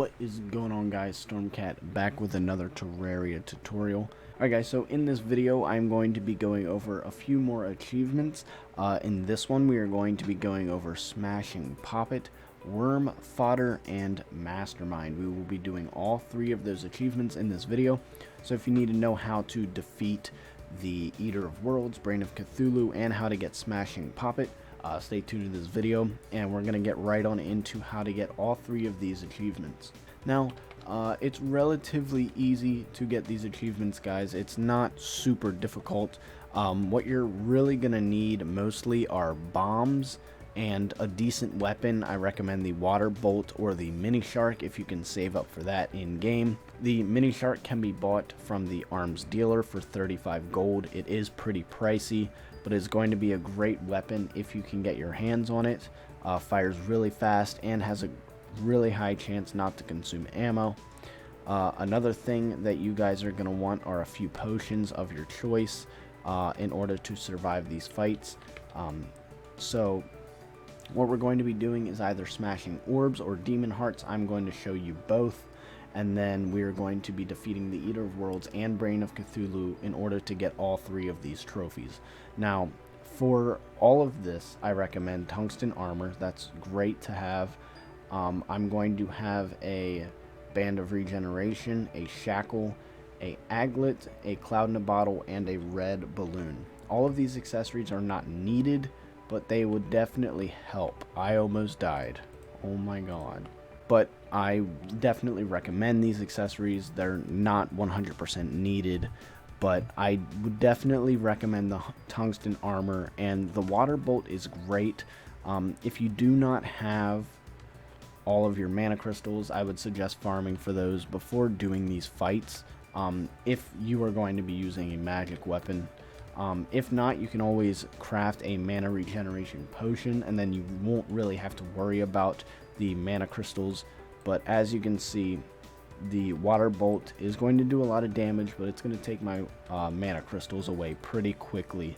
What is going on, guys? Stormcat back with another Terraria tutorial. Alright guys, so in this video I'm going to be going over a few more achievements. In this one we are going to be going over smashing Poppet, Worm Fodder, and Mastermind. We will be doing all three of those achievements in this video. So if you need to know how to defeat the Eater of Worlds, Brain of Cthulhu, and how to get smashing Poppet, stay tuned to this video, and we're going to get right on into how to get all three of these achievements. Now, it's relatively easy to get these achievements, guys. It's not super difficult. What you're really going to need mostly are bombs and a decent weapon. I recommend the water bolt or the mini shark if you can save up for that in game. The mini shark can be bought from the arms dealer for 35 gold. It is pretty pricey, but it's going to be a great weapon if you can get your hands on it. Fires really fast and has a really high chance not to consume ammo. Another thing that you guys are going to want are a few potions of your choice in order to survive these fights. So what we're going to be doing is either smashing orbs or demon hearts. I'm going to show you both, and then we're going to be defeating the Eater of Worlds and Brain of Cthulhu in order to get all three of these trophies. Now, for all of this, I recommend tungsten armor. That's great to have. I'm going to have a band of regeneration, a shackle, a aglet, a cloud in a bottle, and a red balloon. All of these accessories are not needed, but they would definitely help. I almost died. Oh my god. But I definitely recommend these accessories. They're not 100% needed, but I would definitely recommend the tungsten armor, and the water bolt is great. If you do not have all of your mana crystals, I would suggest farming for those before doing these fights, if you are going to be using a magic weapon. If not, you can always craft a mana regeneration potion, and then you won't really have to worry about the mana crystals. But as you can see, the water bolt is going to do a lot of damage, but it's going to take my mana crystals away pretty quickly.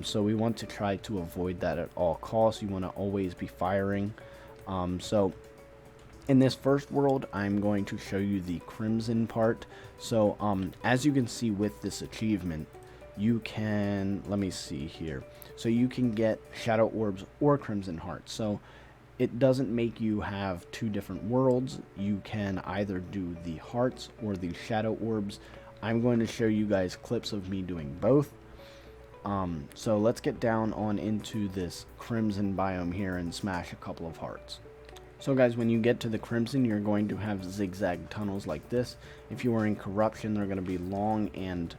So we want to try to avoid that at all costs. You want to always be firing. So in this first world, I'm going to show you the crimson part. So as you can see with this achievement, you can, let me see here, so you can get shadow orbs or crimson hearts. So it doesn't make you have two different worlds. You can either do the hearts or the shadow orbs. I'm going to show you guys clips of me doing both. So let's get down on into this crimson biome here and smash a couple of hearts. So guys, when you get to the crimson, you're going to have zigzag tunnels like this. If you are in corruption, they're going to be long and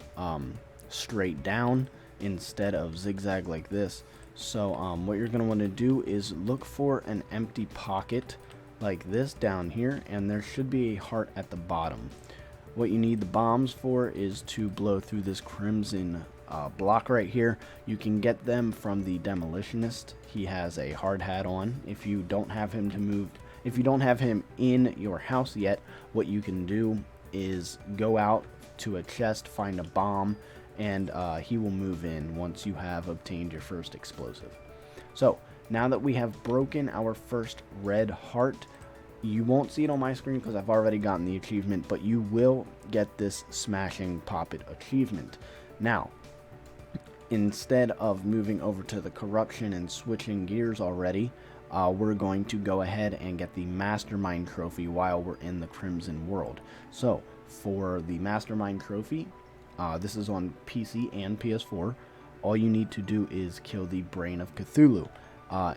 straight down instead of zigzag like this. So what you're going to want to do is look for an empty pocket like this down here, and there should be a heart at the bottom. What you need the bombs for is to blow through this crimson block right here. You can get them from the demolitionist. He has a hard hat on. If you don't have him if you don't have him in your house yet, what you can do is go out to a chest, find a bomb, and he will move in once you have obtained your first explosive. So now that we have broken our first red heart, you won't see it on my screen because I've already gotten the achievement, but you will get this smashing Poppet achievement. Now, instead of moving over to the corruption and switching gears already, we're going to go ahead and get the Mastermind trophy while we're in the Crimson world. So for the Mastermind trophy, this is on PC and PS4. All you need to do is kill the Brain of Cthulhu.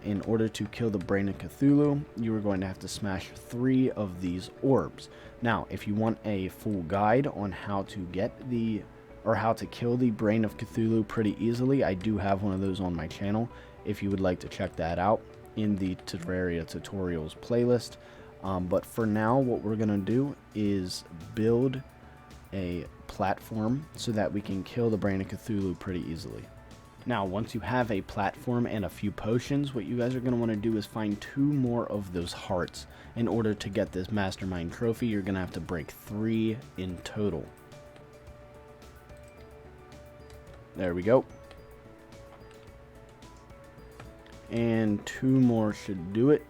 In order to kill the Brain of Cthulhu, you are going to have to smash 3 of these orbs. Now, if you want a full guide on how to get how to kill the Brain of Cthulhu pretty easily, I do have one of those on my channel if you would like to check that out in the Terraria tutorials playlist. But for now, what we're going to do is build a platform so that we can kill the Brain of Cthulhu pretty easily. Now, once you have a platform and a few potions, what you guys are going to want to do is find 2 more of those hearts. In order to get this Mastermind trophy, you're going to have to break 3 in total. There we go. And 2 more should do it,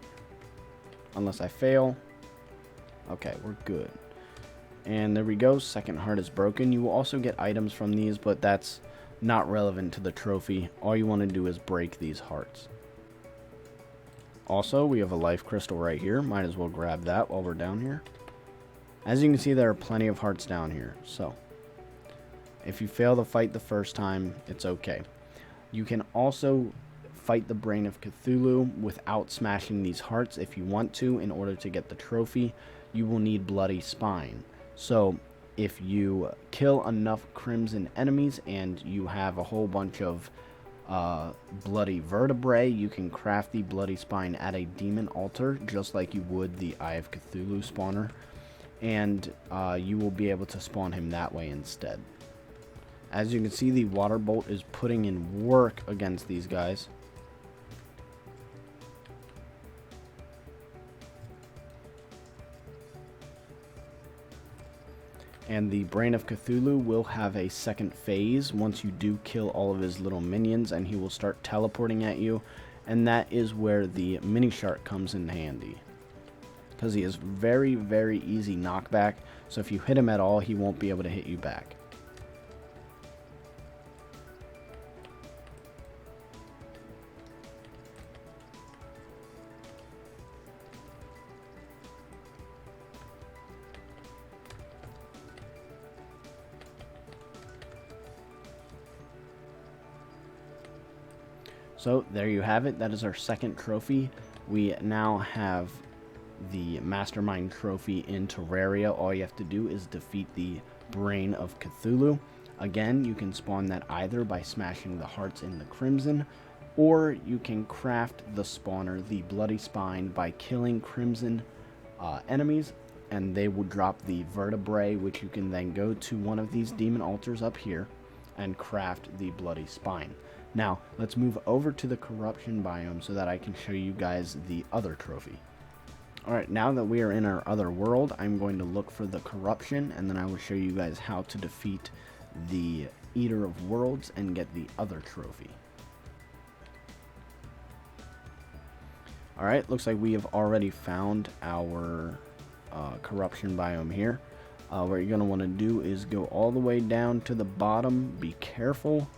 unless I fail. Okay, we're good. And there we go, second heart is broken. You will also get items from these, but that's not relevant to the trophy. All you want to do is break these hearts. Also, we have a life crystal right here. Might as well grab that while we're down here. As you can see, there are plenty of hearts down here. So, if you fail the fight the first time, it's okay. You can also fight the Brain of Cthulhu without smashing these hearts if you want to. In order to get the trophy, you will need Bloody Spine. So, if you kill enough Crimson enemies and you have a whole bunch of bloody vertebrae, you can craft the Bloody Spine at a demon altar, just like you would the Eye of Cthulhu spawner. And you will be able to spawn him that way instead. As you can see, the water bolt is putting in work against these guys. And the Brain of Cthulhu will have a second phase once you do kill all of his little minions, and he will start teleporting at you. And that is where the mini shark comes in handy, because he is very, very easy knockback. So if you hit him at all, he won't be able to hit you back. So there you have it. That is our second trophy. We now have the Mastermind trophy in Terraria. All you have to do is defeat the Brain of Cthulhu. Again, you can spawn that either by smashing the hearts in the Crimson, or you can craft the spawner, the Bloody Spine, by killing Crimson enemies, and they will drop the vertebrae, which you can then go to one of these demon altars up here and craft the Bloody Spine. Now, let's move over to the corruption biome so that I can show you guys the other trophy. Alright, now that we are in our other world, I'm going to look for the corruption, and then I will show you guys how to defeat the Eater of Worlds and get the other trophy. Alright, looks like we have already found our corruption biome here. What you're going to want to do is go all the way down to the bottom. Be careful.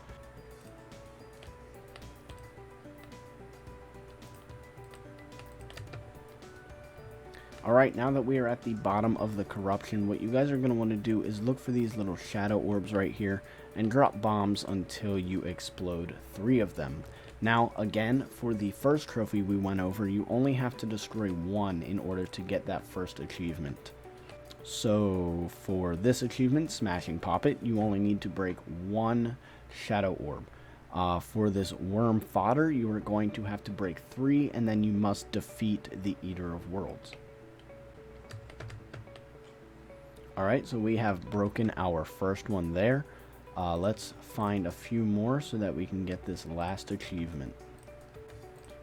Alright, now that we are at the bottom of the corruption, what you guys are going to want to do is look for these little shadow orbs right here and drop bombs until you explode 3 of them. Now, again, for the first trophy we went over, you only have to destroy 1 in order to get that first achievement. So, for this achievement, Smashing Poppet, you only need to break 1 shadow orb. For this worm fodder, you are going to have to break 3, and then you must defeat the Eater of Worlds. Alright, so we have broken our first one there. Let's find a few more so that we can get this last achievement.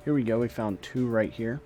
Here we go, we found 2 right here.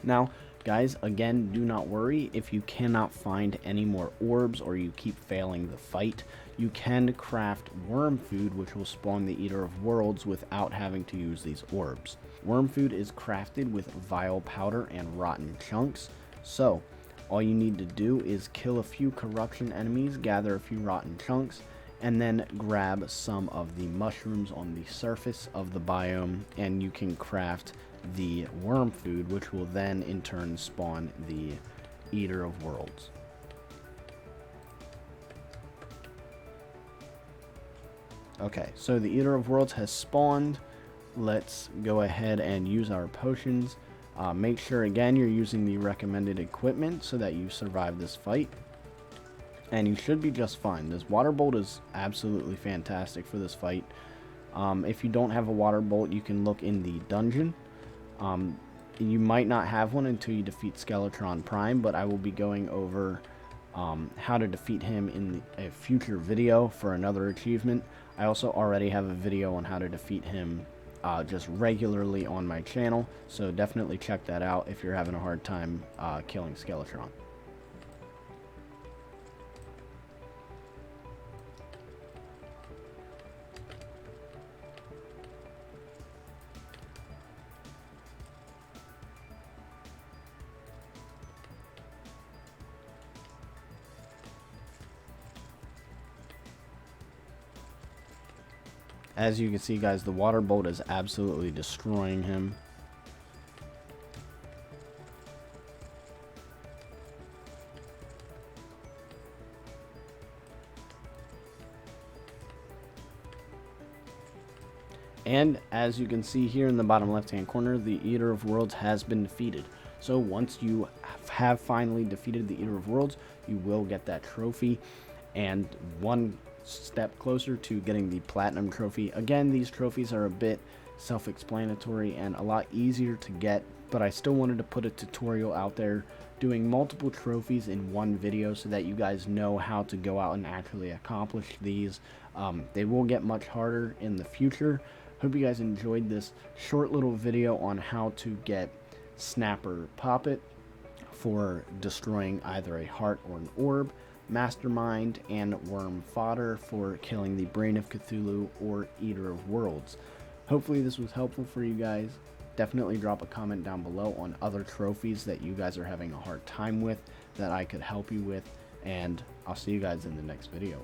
Now, guys, again, do not worry if you cannot find any more orbs or you keep failing the fight. You can craft worm food, which will spawn the Eater of Worlds without having to use these orbs. Worm food is crafted with vile powder and rotten chunks. So, all you need to do is kill a few corruption enemies, gather a few rotten chunks, and then grab some of the mushrooms on the surface of the biome, and you can craft the worm food, which will then in turn spawn the Eater of Worlds. Okay, so the Eater of Worlds has spawned. Let's go ahead and use our potions. Make sure again you're using the recommended equipment so that you survive this fight, and you should be just fine. This water bolt is absolutely fantastic for this fight. If you don't have a water bolt, you can look in the dungeon. You might not have one until you defeat Skeletron Prime, but I will be going over how to defeat him in a future video for another achievement. I also already have a video on how to defeat him just regularly on my channel, so definitely check that out if you're having a hard time killing Skeletron. As you can see, guys, the water bolt is absolutely destroying him. And as you can see here in the bottom left hand corner, the Eater of Worlds has been defeated. So once you have finally defeated the Eater of Worlds, you will get that trophy, and one step closer to getting the Platinum trophy. Again, these trophies are a bit self-explanatory and a lot easier to get, but I still wanted to put a tutorial out there doing multiple trophies in one video so that you guys know how to go out and actually accomplish these. They will get much harder in the future. Hope you guys enjoyed this short little video on how to get Snapper Poppet for destroying either a heart or an orb, Mastermind, and Worm Fodder for killing the Brain of Cthulhu or Eater of Worlds. Hopefully this was helpful for you guys. Definitely drop a comment down below on other trophies that you guys are having a hard time with that I could help you with, and I'll see you guys in the next video.